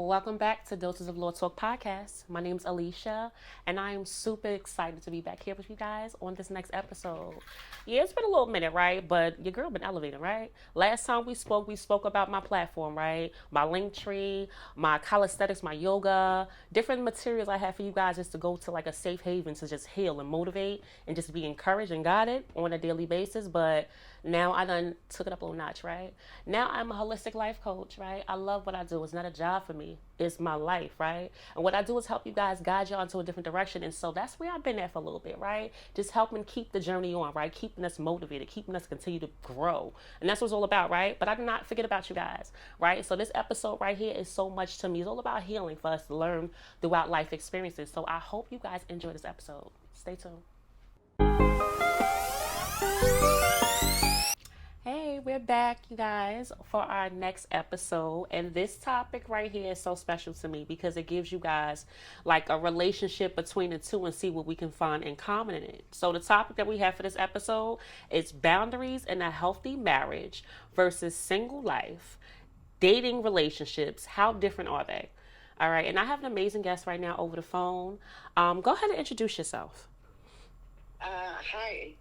Welcome back to Doses of Law Talk podcast. My name's Alicia, and I am super excited to be back here with you guys on this next episode. Yeah, it's been a little minute, right? But your girl been elevating, right? Last time we spoke about my platform, right? My link tree, my calisthenics, my yoga, different materials I have for you guys just to go to like a safe haven to just heal and motivate and just be encouraged and guided on a daily basis. But now I done took it up a little notch, right? Now I'm a holistic life coach, right? I love what I do. It's not a job for me. It's my life, right? And what I do is help you guys guide y'all into a different direction. And so that's where I've been at for a little bit, right? Just helping keep the journey on, right? Keeping us motivated, keeping us continue to grow. And that's what it's all about, right? But I do not forget about you guys, right? So this episode right here is so much to me. It's all about healing for us to learn throughout life experiences. So I hope you guys enjoy this episode. Stay tuned. Hey, we're back, you guys, for our next episode. And this topic right here is so special to me because it gives you guys like a relationship between the two and see what we can find in common in it. So the topic that we have for this episode is boundaries in a healthy marriage versus single life, dating relationships. How different are they? All right. And I have an amazing guest right now over the phone. Go ahead and introduce yourself. Hi.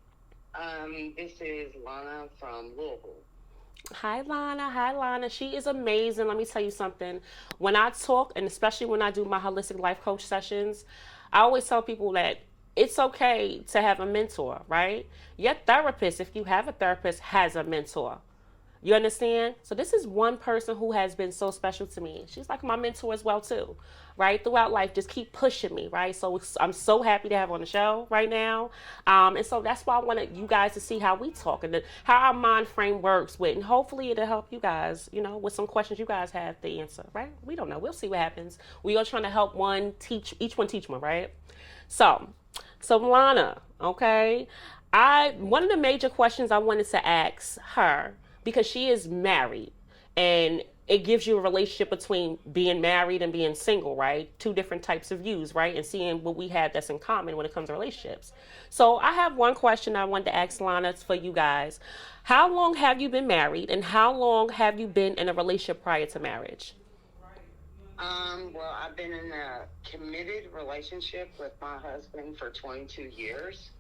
This is Lana from Louisville. Hi, Lana. Hi, Lana. She is amazing. Let me tell you something. When I talk, and especially when I do my holistic life coach sessions, I always tell people that it's okay to have a mentor, right? Your therapist, if you have a therapist, has a mentor. You understand? So this is one person who has been so special to me. She's like my mentor as well too, right? Throughout life, just keep pushing me, right? So I'm so happy to have her on the show right now. And so that's why I wanted you guys to see how we talk and how our mind frame works with, and hopefully it'll help you guys, you know, with some questions you guys have to answer, right? We don't know. We'll see what happens. We are trying to help each one teach one, right? So Lana, okay? One of the major questions I wanted to ask her, because she is married, and it gives you a relationship between being married and being single, right? Two different types of views, right? And seeing what we have that's in common when it comes to relationships. So I have one question I wanted to ask Lana for you guys. How long have you been married, and how long have you been in a relationship prior to marriage? Well, I've been in a committed relationship with my husband for 22 years.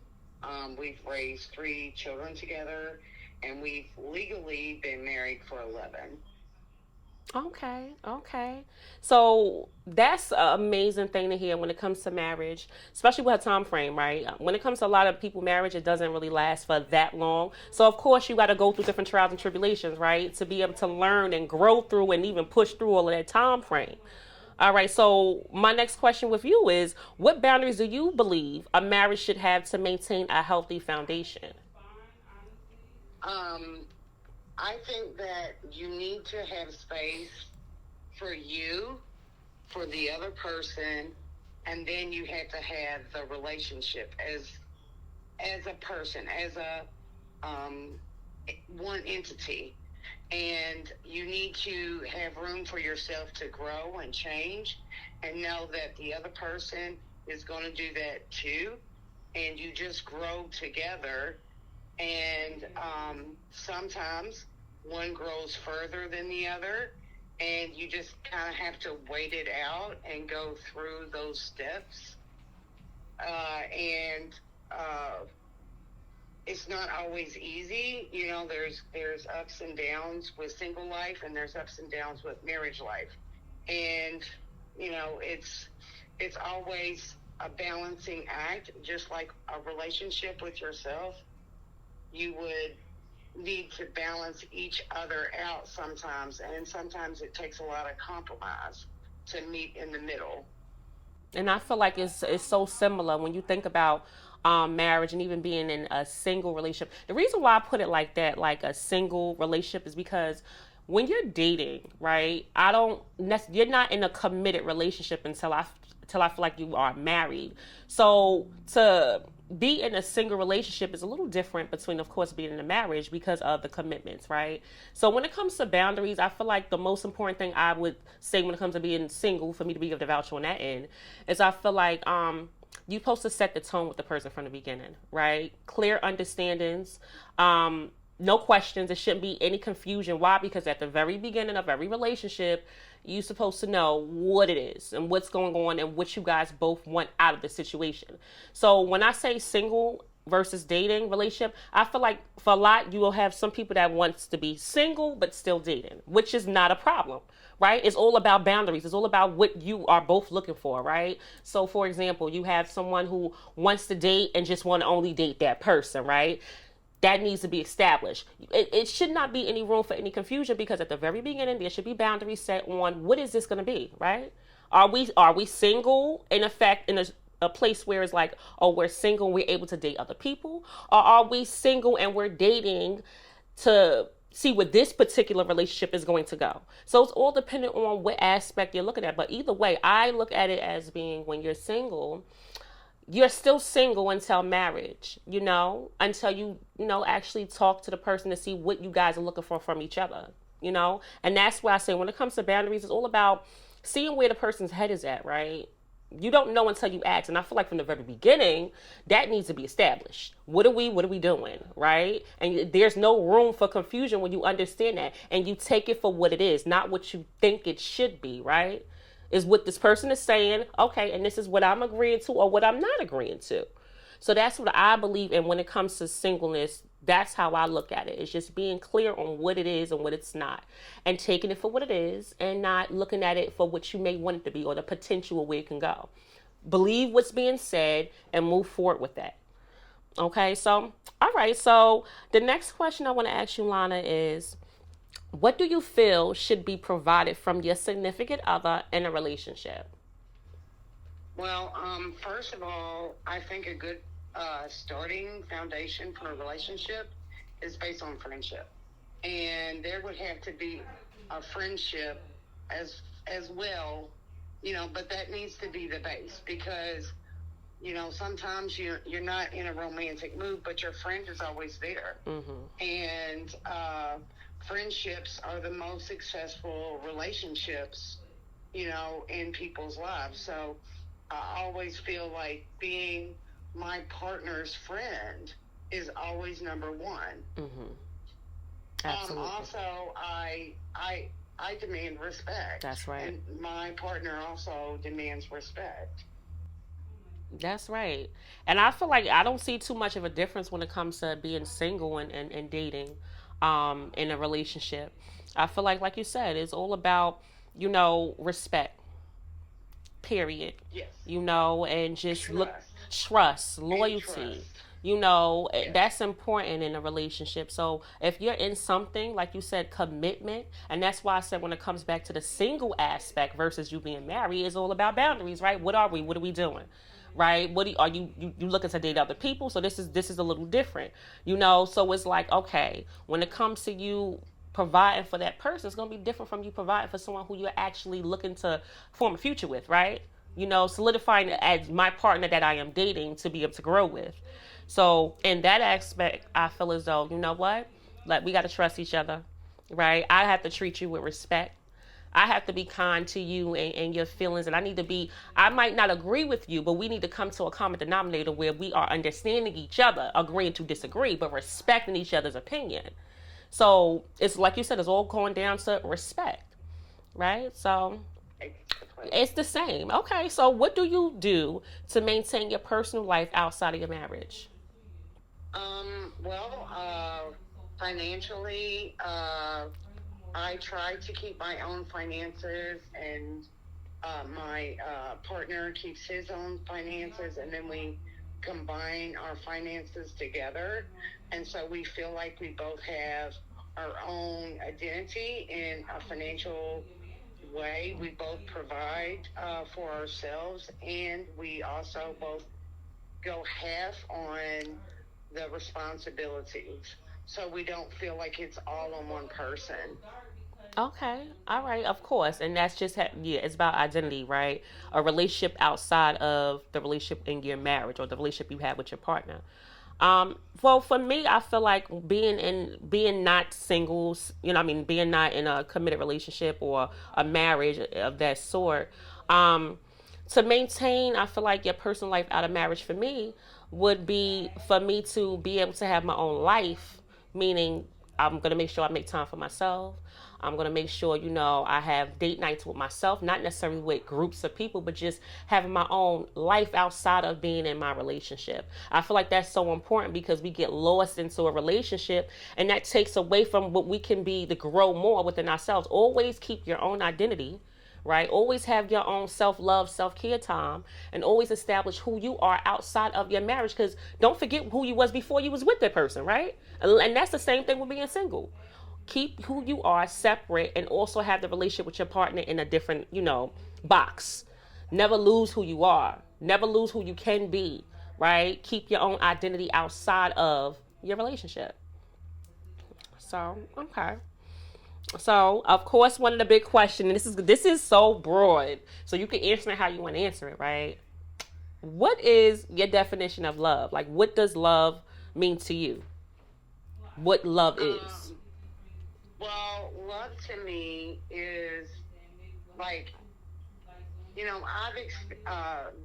We've raised 3 children together, and we've legally been married for 11. Okay. So that's an amazing thing to hear when it comes to marriage, especially with a time frame, right? When it comes to a lot of people, marriage, it doesn't really last for that long. So of course you got to go through different trials and tribulations, right? To be able to learn and grow through and even push through all of that time frame. All right, so my next question with you is, what boundaries do you believe a marriage should have to maintain a healthy foundation? I think that you need to have space for you, for the other person, and then you have to have the relationship as a person, as a one entity. And you need to have room for yourself to grow and change, and know that the other person is going to do that too, and you just grow together. And sometimes one grows further than the other, and you just kind of have to wait it out and go through those steps. It's not always easy. You know, there's ups and downs with single life, and there's ups and downs with marriage life. And, you know, it's always a balancing act, just like a relationship with yourself. You would need to balance each other out sometimes, and sometimes it takes a lot of compromise to meet in the middle. And I feel like it's so similar when you think about marriage and even being in a single relationship. The reason why I put it like that, like a single relationship, is because when you're dating, right? You're not in a committed relationship until I feel like you are married. So to be in a single relationship is a little different between, of course, being in a marriage because of the commitments, right? So when it comes to boundaries, I feel like the most important thing I would say when it comes to being single, for me to be of the voucher on that end, is I feel like you're supposed to set the tone with the person from the beginning, right? Clear understandings, No questions. There shouldn't be any confusion. Why? Because at the very beginning of every relationship, you're supposed to know what it is and what's going on and what you guys both want out of the situation. So when I say single versus dating relationship, I feel like for a lot, you will have some people that wants to be single but still dating, which is not a problem, right? It's all about boundaries. It's all about what you are both looking for, right? So for example, you have someone who wants to date and just want to only date that person, right? That needs to be established. It should not be any room for any confusion, because at the very beginning there should be boundaries set on what is this going to be, right? Are we single in effect in a place where it's like, oh, we're single and we're able to date other people, or are we single and we're dating to see where this particular relationship is going to go? So it's all dependent on what aspect you're looking at. But either way, I look at it as being, when you're single, you're still single until marriage, until you actually talk to the person to see what you guys are looking for from each other, And that's why I say, when it comes to boundaries, it's all about seeing where the person's head is at, right? You don't know until you ask. And I feel like from the very beginning, that needs to be established. What are we doing, right? And there's no room for confusion when you understand that. And you take it for what it is, not what you think it should be, right? Is what this person is saying, okay, and this is what I'm agreeing to or what I'm not agreeing to. So that's what I believe in when it comes to singleness. That's how I look at it. It's just being clear on what it is and what it's not, and taking it for what it is and not looking at it for what you may want it to be or the potential of where it can go. Believe what's being said and move forward with that. Okay, so, all right. So the next question I want to ask you, Lana, is, what do you feel should be provided from your significant other in a relationship? Well, first of all, I think a good starting foundation for a relationship is based on friendship, and there would have to be a friendship as well, But that needs to be the base, because sometimes you're not in a romantic mood, but your friend is always there, and friendships are the most successful relationships, in people's lives. So I always feel like being my partner's friend is always number one. Absolutely. Also, I demand respect. That's right. And my partner also demands respect. That's right. And I feel like I don't see too much of a difference when it comes to being single and dating in a relationship. I feel like you said, it's all about, respect, period. Yes. And just trust, loyalty. Yes. That's important in a relationship. So if you're in something, like you said, commitment, and that's why I said when it comes back to the single aspect versus you being married, it's all about boundaries, right? What are we? What are we doing? Right? Are you looking to date other people? So this is a little different, So it's like, okay, when it comes to you providing for that person, it's going to be different from you providing for someone who you're actually looking to form a future with, right? Solidifying it as my partner that I am dating to be able to grow with. So in that aspect, I feel as though, what? Like, we got to trust each other, right? I have to treat you with respect. I have to be kind to you and your feelings, and I might not agree with you, but we need to come to a common denominator where we are understanding each other, agreeing to disagree, but respecting each other's opinion. So it's like you said, it's all going down to respect, right? So it's the same. Okay, so what do you do to maintain your personal life outside of your marriage? Financially, I try to keep my own finances, and my partner keeps his own finances, and then we combine our finances together. And so we feel like we both have our own identity in a financial way. We both provide for ourselves, and we also both go half on the responsibilities. So we don't feel like it's all on one person. Okay, all right, of course, and that's just it's about identity, right? A relationship outside of the relationship in your marriage or the relationship you have with your partner. Well, for me, I feel like being not singles, being not in a committed relationship or a marriage of that sort. To maintain, I feel like your personal life out of marriage for me would be for me to be able to have my own life, meaning I'm going to make sure I make time for myself. I'm going to make sure, I have date nights with myself, not necessarily with groups of people, but just having my own life outside of being in my relationship. I feel like that's so important because we get lost into a relationship and that takes away from what we can be to grow more within ourselves. Always keep your own identity, right? Always have your own self-love, self-care time, and always establish who you are outside of your marriage, because don't forget who you was before you was with that person, right? And that's the same thing with being single. Keep who you are separate and also have the relationship with your partner in a different, box. Never lose who you are. Never lose who you can be, right? Keep your own identity outside of your relationship. So, okay. So, of course, one of the big questions, and this is so broad, so you can answer it how you want to answer it, right? What is your definition of love? Like, what does love mean to you? What love is? Well, love to me is like,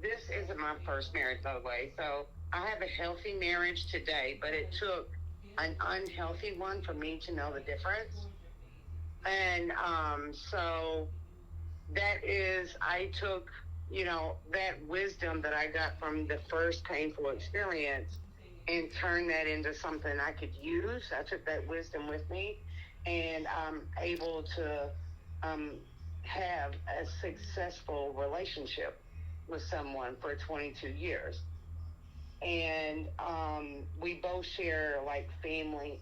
this isn't my first marriage, by the way. So I have a healthy marriage today, but it took an unhealthy one for me to know the difference. And so I took, that wisdom that I got from the first painful experience and turned that into something I could use. I took that wisdom with me, and I'm able to have a successful relationship with someone for 22 years. And we both share like family,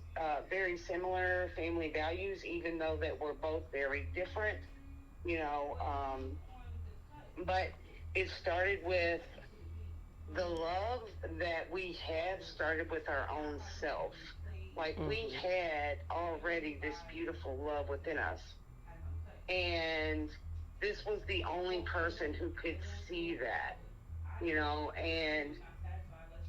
very similar family values, even though that we're both very different, you know. But it started with the love that we had started with our own self. Like we had already this beautiful love within us. And this was the only person who could see that, and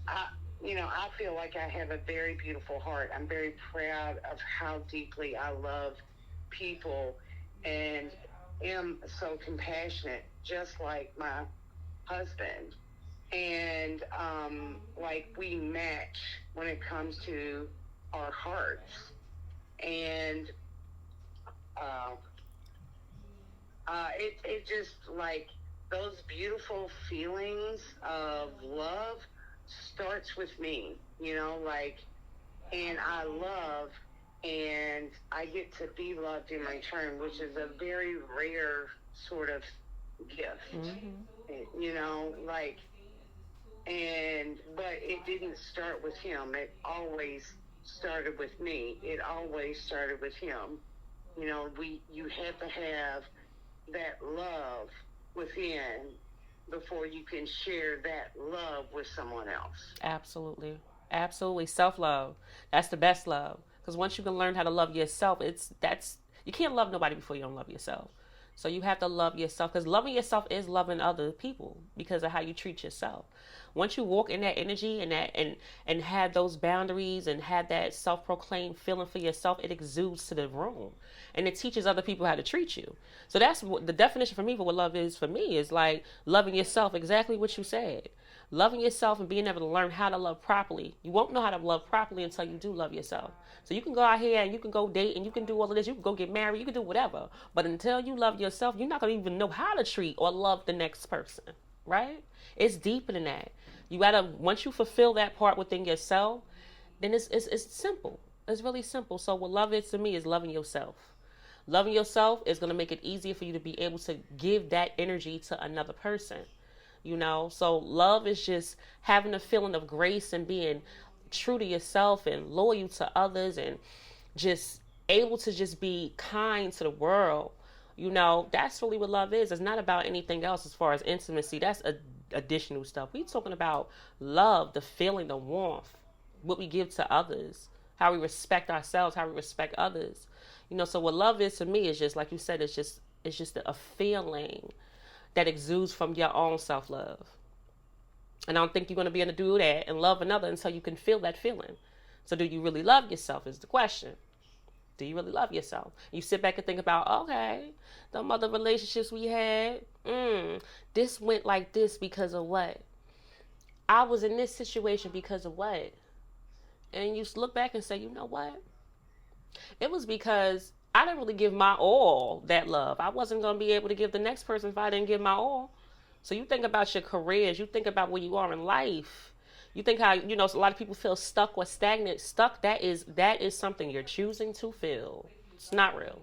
I feel like I have a very beautiful heart. I'm very proud of how deeply I love people and am so compassionate, just like my husband. And like we match when it comes to our hearts. And it just like those beautiful feelings of love starts with me, and I love and I get to be loved in my turn, which is a very rare sort of gift, but it didn't start with him. It always started with me. It always started with him. You have to have that love within before you can share that love with someone else. Absolutely. Absolutely. Self-love. That's the best love. Because once you can learn how to love yourself, you can't love nobody before you don't love yourself. So you have to love yourself, because loving yourself is loving other people because of how you treat yourself. Once you walk in that energy and have those boundaries and have that self-proclaimed feeling for yourself, it exudes to the room and it teaches other people how to treat you. So that's what the definition for me for what love is for me is like loving yourself, exactly what you said. Loving yourself and being able to learn how to love properly. You won't know how to love properly until you do love yourself. So you can go out here and you can go date and you can do all of this. You can go get married. You can do whatever. But until you love yourself, you're not going to even know how to treat or love the next person, right? It's deeper than that. You got to, once you fulfill that part within yourself, then it's simple. It's really simple. So what love is to me is loving yourself. Loving yourself is going to make it easier for you to be able to give that energy to another person. So love is just having a feeling of grace and being true to yourself and loyal to others and just able to just be kind to the world. That's really what love is. It's not about anything else as far as intimacy. That's additional stuff. We're talking about love, the feeling, the warmth, what we give to others, how we respect ourselves, how we respect others. So what love is to me is just, like you said, it's just a feeling that exudes from your own self-love. And I don't think you're going to be able to do that and love another until you can feel that feeling. So do you really love yourself is the question. Do you really love yourself? You sit back and think about, okay, the other relationships we had, this went like this because of what? I was in this situation because of what? And you look back and say, you know what? It was because I didn't really give my all that love. I wasn't going to be able to give the next person if I didn't give my all. So you think about your careers, you think about where you are in life. You think how, a lot of people feel stuck or stagnant. Stuck, that is something you're choosing to feel. It's not real.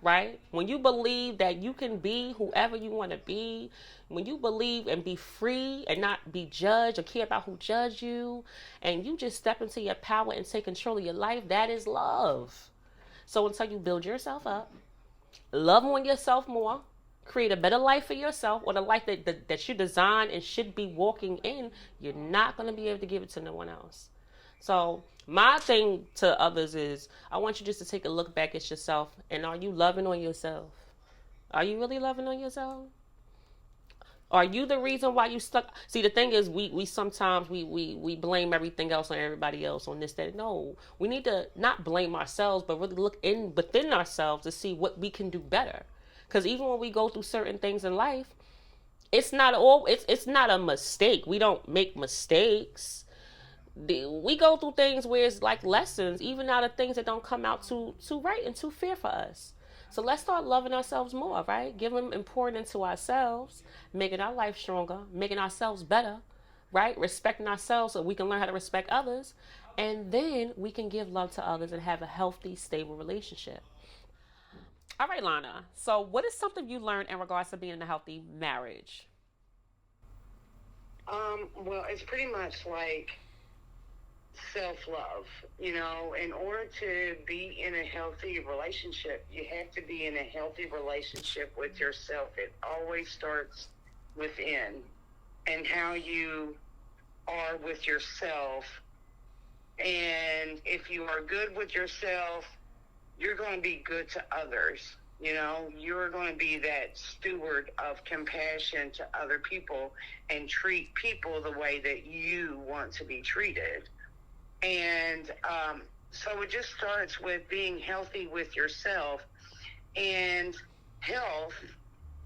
Right? When you believe that you can be whoever you want to be, when you believe and be free and not be judged or care about who judge you, and you just step into your power and take control of your life, that is love. So until you build yourself up, love on yourself more, create a better life for yourself, or the life that you design and should be walking in, you're not going to be able to give it to no one else. So my thing to others is I want you just to take a look back at yourself, and are you loving on yourself? Are you really loving on yourself? Are you the reason why you stuck? See, the thing is, we sometimes we blame everything else on everybody else on this, that. No, we need to not blame ourselves, but really look in within ourselves to see what we can do better. Because even when we go through certain things in life, it's not a mistake. We don't make mistakes. We go through things where it's like lessons, even out of things that don't come out too right and too fair for us. So let's start loving ourselves more, right? Giving and pouring into ourselves, making our life stronger, making ourselves better, right? Respecting ourselves so we can learn how to respect others. And then we can give love to others and have a healthy, stable relationship. All right, Lana. So what is something you learned in regards to being in a healthy marriage? Well, it's pretty much like self-love. In order to be in a healthy relationship, you have to be in a healthy relationship with yourself. It always starts within, and how you are with yourself. And if you are good with yourself, you're going to be good to others. You're going to be that steward of compassion to other people and treat people the way that you want to be treated. And so it just starts with being healthy with yourself. And health,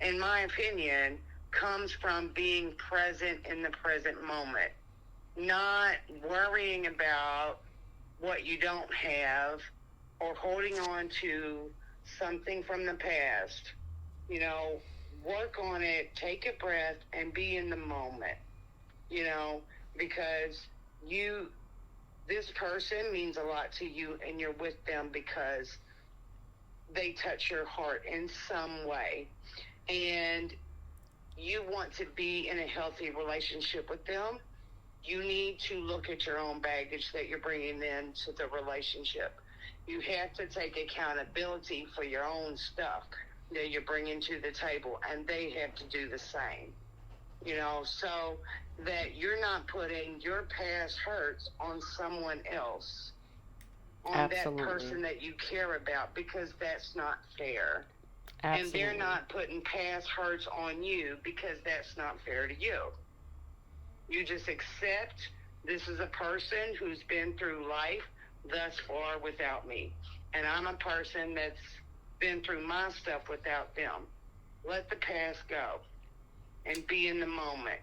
in my opinion, comes from being present in the present moment, not worrying about what you don't have or holding on to something from the past. Work on it, take a breath, and be in the moment, because this person means a lot to you, and you're with them because they touch your heart in some way. And you want to be in a healthy relationship with them. You need to look at your own baggage that you're bringing into the relationship. You have to take accountability for your own stuff that you're bringing to the table, and they have to do the same. So that you're not putting your past hurts on someone else, on Absolutely. that person that you care about, because that's not fair. Absolutely. And they're not putting past hurts on you, because that's not fair to you. You just accept this is a person who's been through life thus far without me. And I'm a person that's been through my stuff without them. Let the past go and be in the moment.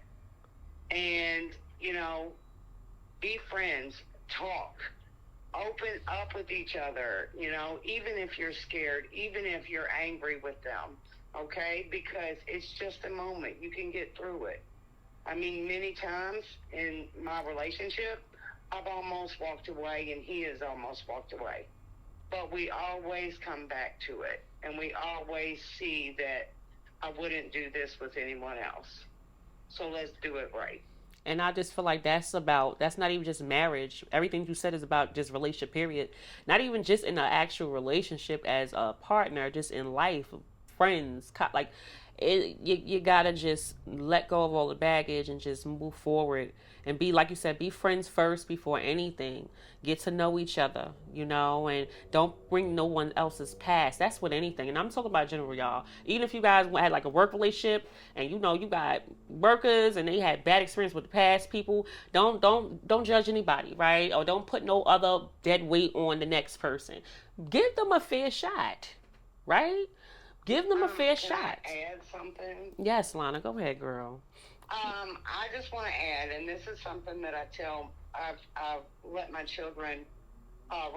And, be friends, talk, open up with each other, even if you're scared, even if you're angry with them, okay? Because it's just a moment. You can get through it. I mean, many times in my relationship, I've almost walked away, and he has almost walked away. But we always come back to it, and we always see that I wouldn't do this with anyone else. So let's do it right. And I just feel like that's not even just marriage. Everything you said is about just relationship, period. Not even just in an actual relationship as a partner, just in life, friends, like you gotta just let go of all the baggage and just move forward and be, like you said, be friends first before anything. Get to know each other, and don't bring no one else's past. That's with anything, and I'm talking about general, y'all. Even if you guys had like a work relationship and you got workers and they had bad experience with the past people, don't judge anybody, right? Or don't put no other dead weight on the next person. Give them a fair shot, right? Give them a fair shot. I add something? Yes, Lana, go ahead, girl. I just want to add, and this is something that I've let my children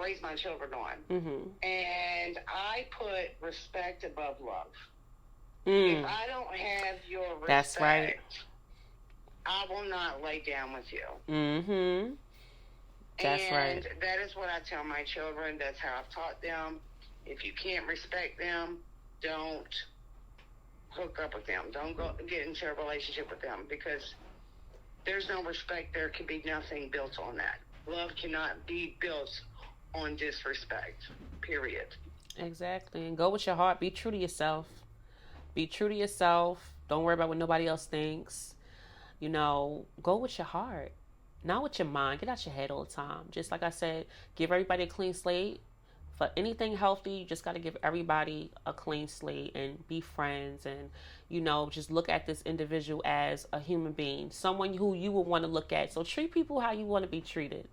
raise my children on. Mm-hmm. And I put respect above love. Mm. If I don't have your respect, That's right. I will not lay down with you. Mm-hmm. That's and right. that is what I tell my children. That's how I've taught them. If you can't respect them, don't hook up with them. Don't go get into a relationship with them, because there's no respect. There can be nothing built on that. Love cannot be built on disrespect, period. Exactly. And go with your heart. Be true to yourself. Be true to yourself. Don't worry about what nobody else thinks. Go with your heart, not with your mind. Get out your head all the time. Just like I said, give everybody a clean slate. For anything healthy, you just got to give everybody a clean slate and be friends, and just look at this individual as a human being, someone who you would want to look at. So treat people how you want to be treated.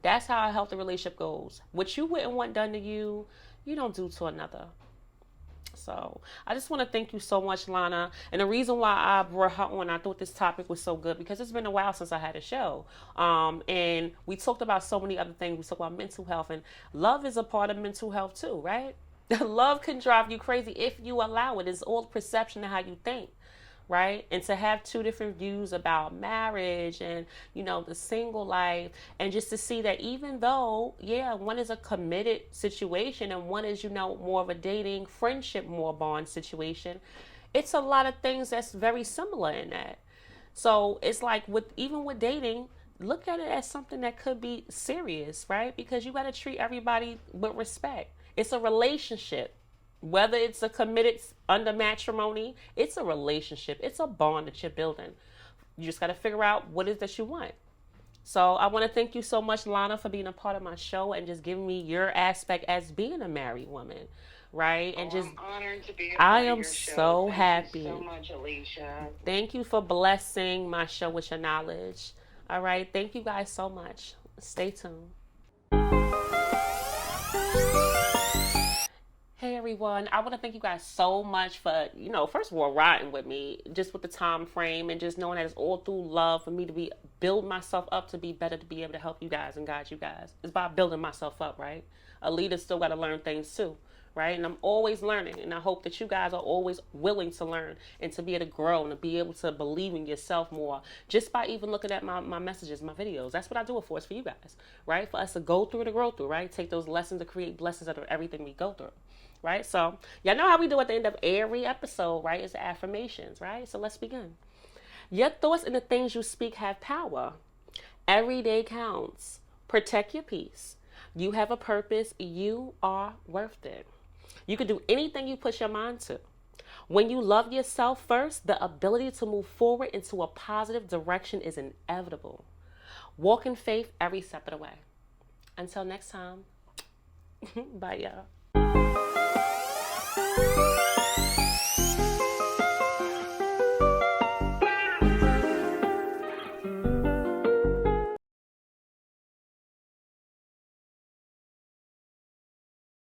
That's how a healthy relationship goes. What you wouldn't want done to you, you don't do to another. So I just want to thank you so much, Lana. And the reason why I brought her on, I thought this topic was so good because it's been a while since I had a show. And we talked about so many other things. We talked about mental health, and love is a part of mental health too, right? Love can drive you crazy if you allow it. It's all perception of how you think, right? And to have two different views about marriage and, the single life, and just to see that even though, one is a committed situation and one is, more of a dating, friendship, more bond situation, it's a lot of things that's very similar in that. So it's like even with dating, look at it as something that could be serious, right? Because you got to treat everybody with respect. It's a relationship. Whether it's a committed under matrimony, it's a relationship. It's a bond that you're building. You just got to figure out what it is that you want. So I want to thank you so much, Lana, for being a part of my show and just giving me your aspect as being a married woman, right? And I'm honored to be a part I of am your so show. happy. Thank you so much, Alicia. Thank you for blessing my show with your knowledge. All right. Thank you guys so much. Stay tuned. Hey everyone, I want to thank you guys so much for, first of all, riding with me just with the time frame and just knowing that it's all through love for me to build myself up to be better, to be able to help you guys and guide you guys. It's about building myself up, right? A leader still got to learn things too, right? And I'm always learning, and I hope that you guys are always willing to learn and to be able to grow and to be able to believe in yourself more just by even looking at my messages, my videos. That's what I do it for. It's for you guys, right? For us to go through to grow through, right? Take those lessons to create blessings out of everything we go through. Right? So, y'all know how we do at the end of every episode, right? It's affirmations, right? So let's begin. Your thoughts and the things you speak have power. Every day counts. Protect your peace. You have a purpose. You are worth it. You can do anything you put your mind to. When you love yourself first, the ability to move forward into a positive direction is inevitable. Walk in faith every step of the way. Until next time. Bye, y'all.